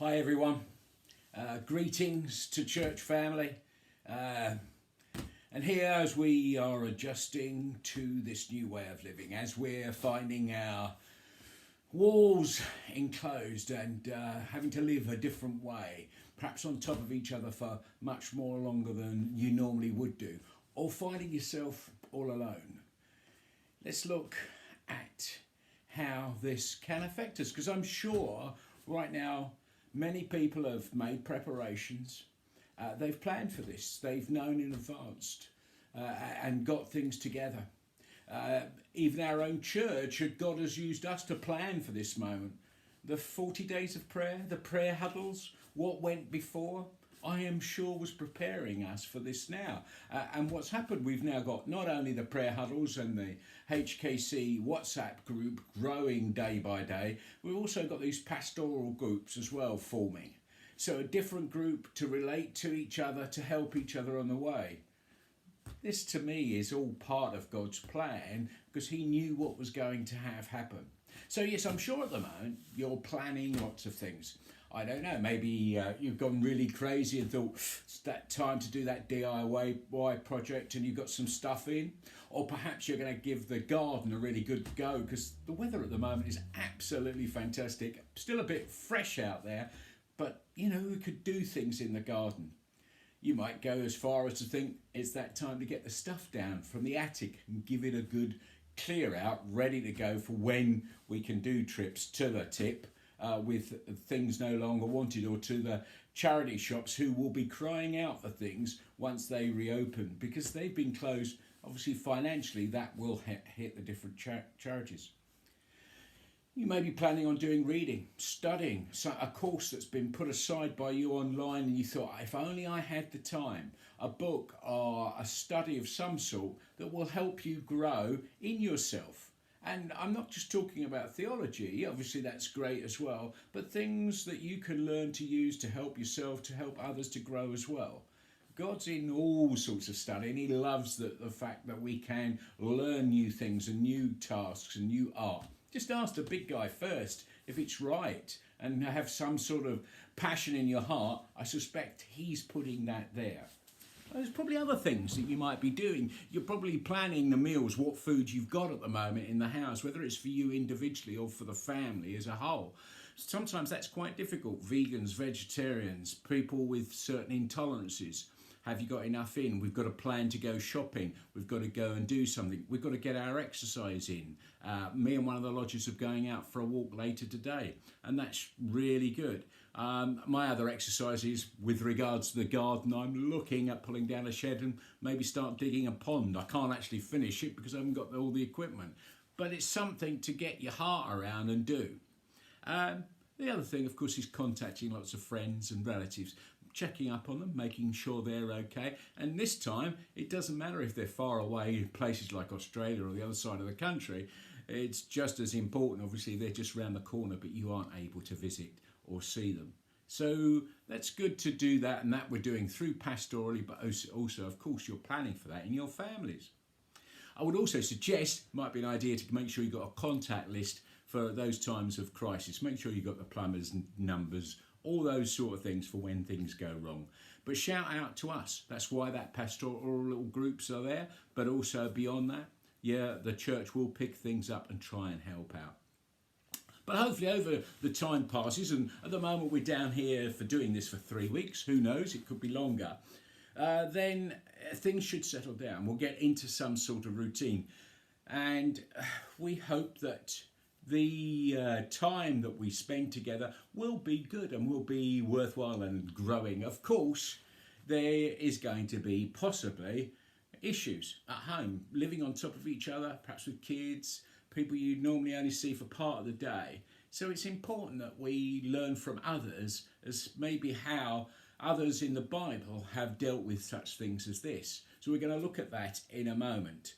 Hi everyone, greetings to church family. And here, as we are adjusting to this new way of living, as we're finding our walls enclosed and having to live a different way, perhaps on top of each other for much more longer than you normally would do, or finding yourself all alone, let's look at how this can affect us, because I'm sure right now many people have made preparations. They've planned for this. They've known in advance and got things together. Even our own church, God has used us to plan for this moment. The 40 days of prayer, the prayer huddles, what went before, I am sure was preparing us for this now. And what's happened, we've now got not only the prayer huddles and the HKC WhatsApp group growing day by day, we've also got these pastoral groups as well forming. So a different group to relate to each other, to help each other on the way. This to me is all part of God's plan, because he knew what was going to have happen. So yes, I'm sure at the moment you're planning lots of things. I don't know, maybe you've gone really crazy and thought it's that time to do that DIY project and you've got some stuff in. Or perhaps you're going to give the garden a really good go, because the weather at the moment is absolutely fantastic. Still a bit fresh out there, but you know, we could do things in the garden. You might go as far as to think it's that time to get the stuff down from the attic and give it a good clear out, ready to go for when we can do trips to the tip. With things no longer wanted, or to the charity shops who will be crying out for things once they reopen, because they've been closed. Obviously financially that will hit the different charities. You may be planning on doing reading, studying, a course that's been put aside by you online, and you thought, if only I had the time, a book or a study of some sort that will help you grow in yourself. And I'm not just talking about theology, obviously that's great as well, but things that you can learn to use to help yourself, to help others to grow as well. God's in all sorts of study, and he loves the fact that we can learn new things and new tasks and new art. Just ask the big guy first if it's right, and have some sort of passion in your heart. I suspect he's putting that there. There's probably other things that you might be doing. You're probably planning the meals, what food you've got at the moment in the house, whether it's for you individually or for the family as a whole. Sometimes that's quite difficult. Vegans, vegetarians, people with certain intolerances. Have you got enough in? We've got a plan to go shopping. We've got to go and do something. We've got to get our exercise in. Me and one of the lodgers are going out for a walk later today, and that's really good. My other exercise is with regards to the garden. I'm looking at pulling down a shed and maybe start digging a pond. I can't actually finish it because I haven't got all the equipment, but it's something to get your heart around and do. The other thing, of course, is contacting lots of friends and relatives, checking up on them, making sure they're okay. And this time, it doesn't matter if they're far away in places like Australia or the other side of the country. It's just as important. Obviously, they're just around the corner, but you aren't able to visit or see them. So that's good to do that, and that we're doing through pastorally, but also, of course, you're planning for that in your families. I would also suggest, might be an idea to make sure you've got a contact list for those times of crisis. Make sure you've got the plumbers' numbers, all those sort of things for when things go wrong. But shout out to us. That's why that pastoral little groups are there. But also beyond that, yeah, the church will pick things up and try and help out. But hopefully over the time passes, and at the moment we're down here for doing this for 3 weeks. Who knows, it could be longer. Then things should settle down. We'll get into some sort of routine. And we hope that the time that we spend together will be good and will be worthwhile and growing. Of course, there is going to be possibly issues at home, living on top of each other, perhaps with kids, people you normally only see for part of the day. So it's important that we learn from others as maybe how others in the Bible have dealt with such things as this. So we're going to look at that in a moment.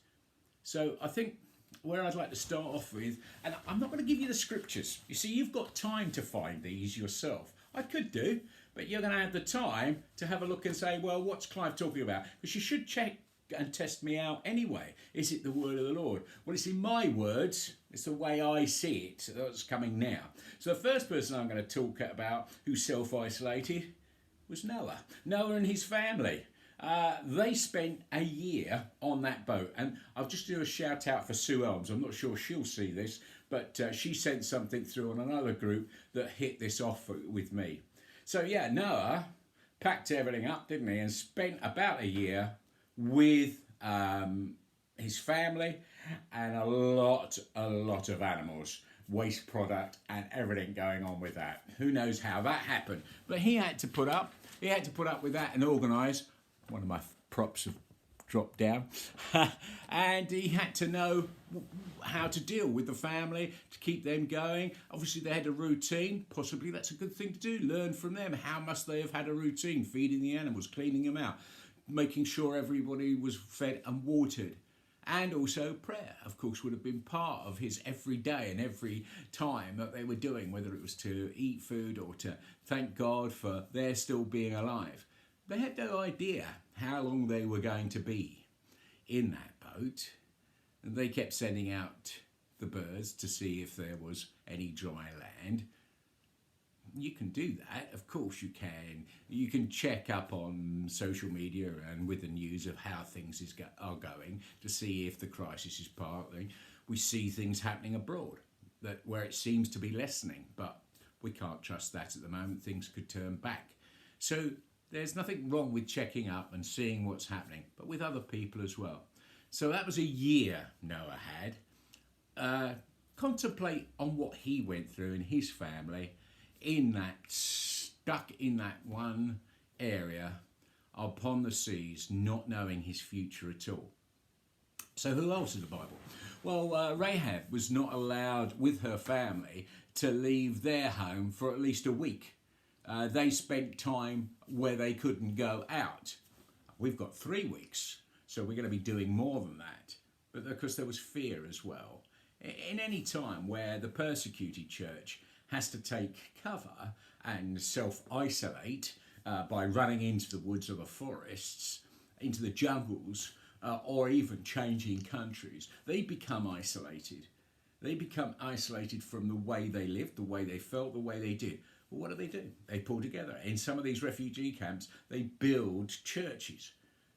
So I think where I'd like to start off with, and I'm not going to give you the scriptures. You see, you've got time to find these yourself. I could do, but you're going to have the time to have a look and say, well, what's Clive talking about? Because you should check and test me out anyway? Is it the word of the Lord? Well, it's in my words. It's the way I see it. So that's coming now. So the first person I'm going to talk about who self-isolated was Noah. Noah and his family. They spent a year on that boat, and I'll just do a shout out for Sue Elms. I'm not sure she'll see this, but she sent something through on another group that hit this off with me. So yeah, Noah packed everything up, didn't he, and spent about a year with his family and a lot of animals, waste product and everything going on with that. Who knows how that happened, but he had to put up with that and organise. One of my props have dropped down. And he had to know how to deal with the family, to keep them going. Obviously they had a routine. Possibly that's a good thing to do. Learn from them. How must they have had a routine? Feeding the animals, cleaning them out, making sure everybody was fed and watered. And also prayer, of course, would have been part of his every day and every time that they were doing, whether it was to eat food or to thank God for their still being alive. They had no idea how long they were going to be in that boat, and they kept sending out the birds to see if there was any dry land. You can do that, of course you can. You can check up on social media and with the news of how things are going to see if the crisis is parting. We see things happening abroad where it seems to be lessening, but we can't trust that at the moment. Things could turn back. So there's nothing wrong with checking up and seeing what's happening, but with other people as well. So that was a year Noah had. Contemplate on what he went through in his family, stuck in that one area upon the seas, not knowing his future at all. So who else in the Bible? Well, Rahab was not allowed with her family to leave their home for at least a week. They spent time where they couldn't go out. We've got 3 weeks, so we're going to be doing more than that. But because there was fear as well. In any time where the persecuted church has to take cover and self-isolate by running into the woods or the forests, into the jungles, or even changing countries, they become isolated. They become isolated from the way they lived, the way they felt, the way they did. Well, what do? They pull together. In some of these refugee camps, they build churches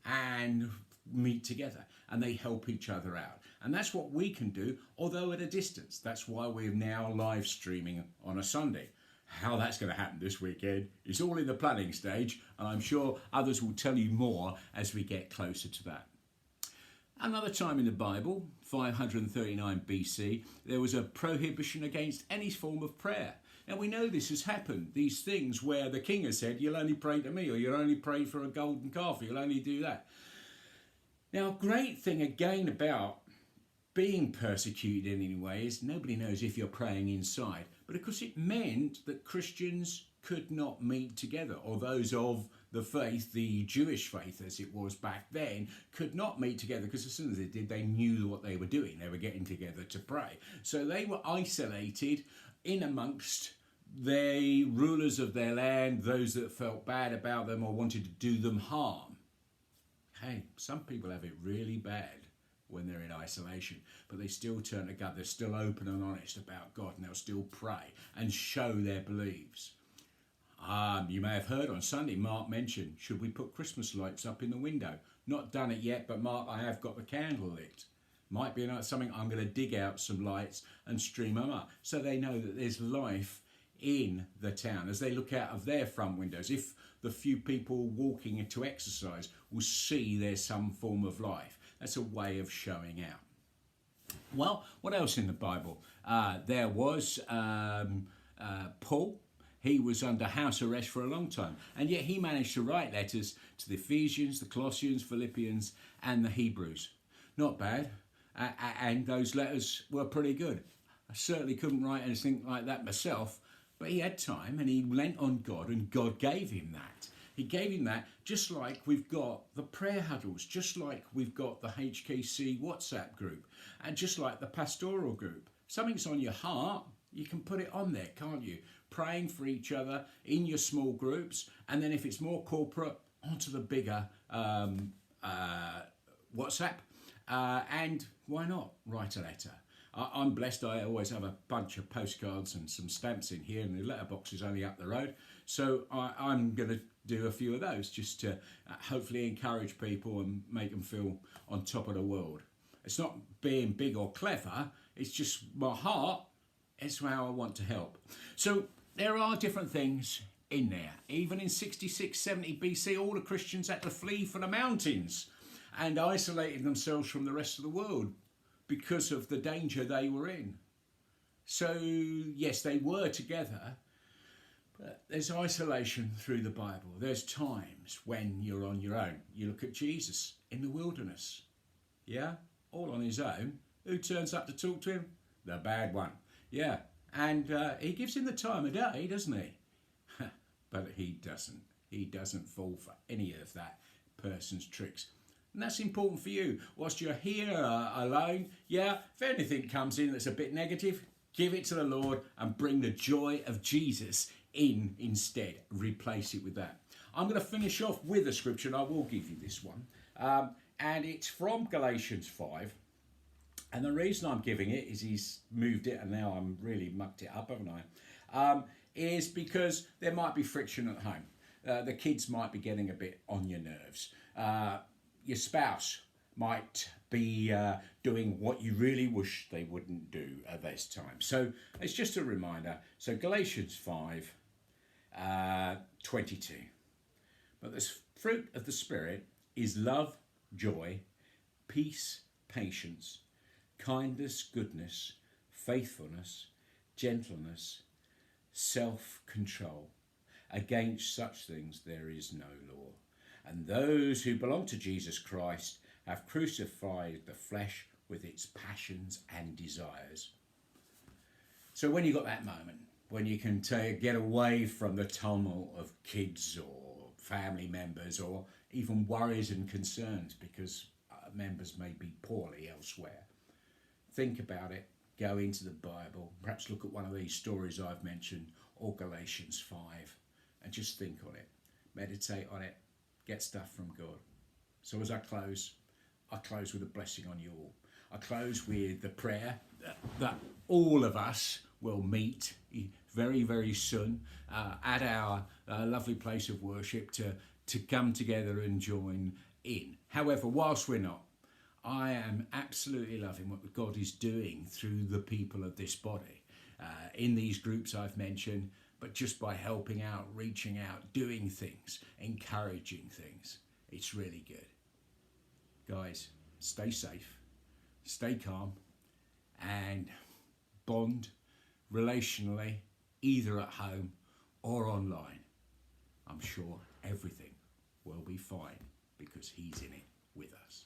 and meet together and they help each other out. And that's what we can do, although at a distance. That's why we're now live streaming on a Sunday. How that's going to happen this weekend is all in the planning stage, and I'm sure others will tell you more as we get closer to that. Another time in the Bible, 539 BC, there was a prohibition against any form of prayer. Now we know this has happened, these things where the king has said, you'll only pray to me, or you'll only pray for a golden calf, or you'll only do that. Now, a great thing again about being persecuted in any way is nobody knows if you're praying inside. But of course it meant that Christians could not meet together, or those of the faith, the Jewish faith as it was back then, could not meet together, because as soon as they did, they knew what they were doing. They were getting together to pray. So they were isolated in amongst the rulers of their land, those that felt bad about them or wanted to do them harm. Hey, some people have it really bad when they're in isolation, but they still turn to God. They're still open and honest about God, and they'll still pray and show their beliefs. You may have heard on Sunday, Mark mentioned, should we put Christmas lights up in the window? Not done it yet, but Mark, I have got the candle lit. Might be something I'm going to dig out some lights and stream them up, so they know that there's life in the town as they look out of their front windows. If the few people walking to exercise will see there's some form of life. That's a way of showing out. Well, what else in the Bible? There was Paul. He was under house arrest for a long time, and yet he managed to write letters to the Ephesians, the Colossians, Philippians, and the Hebrews. Not bad, and those letters were pretty good. I certainly couldn't write anything like that myself, but he had time, and he leant on God, and God gave him that. He gave him that, just like we've got the prayer huddles, just like we've got the HKC WhatsApp group, and just like the pastoral group. Something's on your heart, you can put it on there, can't you? Praying for each other in your small groups, and then if it's more corporate, onto the bigger WhatsApp, and why not write a letter? I'm blessed. I always have a bunch of postcards and some stamps in here, and the letterbox is only up the road. So I'm going to do a few of those just to hopefully encourage people and make them feel on top of the world. It's not being big or clever. It's just my heart. It's how I want to help. So there are different things in there. Even in 66, 70 BC, all the Christians had to flee for the mountains and isolated themselves from the rest of the world because of the danger they were in. So yes, they were together, but there's isolation through the Bible. There's times when you're on your own. You look at Jesus in the wilderness, yeah, all on his own. Who turns up to talk to him? The bad one, yeah. And he gives him the time of day, doesn't he? But he doesn't. He doesn't fall for any of that person's tricks. And that's important for you. Whilst you're here alone, yeah, if anything comes in that's a bit negative, give it to the Lord and bring the joy of Jesus in instead. Replace it with that. I'm going to finish off with a scripture, and I will give you this one. And it's from Galatians 5. And the reason I'm giving it is he's moved it, and now I'm really mucked it up, haven't I? Is because there might be friction at home. The kids might be getting a bit on your nerves. Your spouse might be doing what you really wish they wouldn't do at this time. So it's just a reminder. So Galatians 5, 22. But the fruit of the Spirit is love, joy, peace, patience, kindness, goodness, faithfulness, gentleness, self-control. Against such things there is no law. And those who belong to Jesus Christ have crucified the flesh with its passions and desires. So when you got that moment, when you can get away from the tumult of kids or family members or even worries and concerns because members may be poorly elsewhere, think about it, go into the Bible, perhaps look at one of these stories I've mentioned or Galatians 5 and just think on it, meditate on it, get stuff from God. So as I close with a blessing on you all. I close with the prayer that all of us will meet very, very soon at our lovely place of worship to come together and join in. However, whilst we're not, I am absolutely loving what God is doing through the people of this body in these groups I've mentioned, but just by helping out, reaching out, doing things, encouraging things. It's really good. Guys, stay safe, stay calm, and bond relationally, either at home or online. I'm sure everything will be fine because He's in it with us.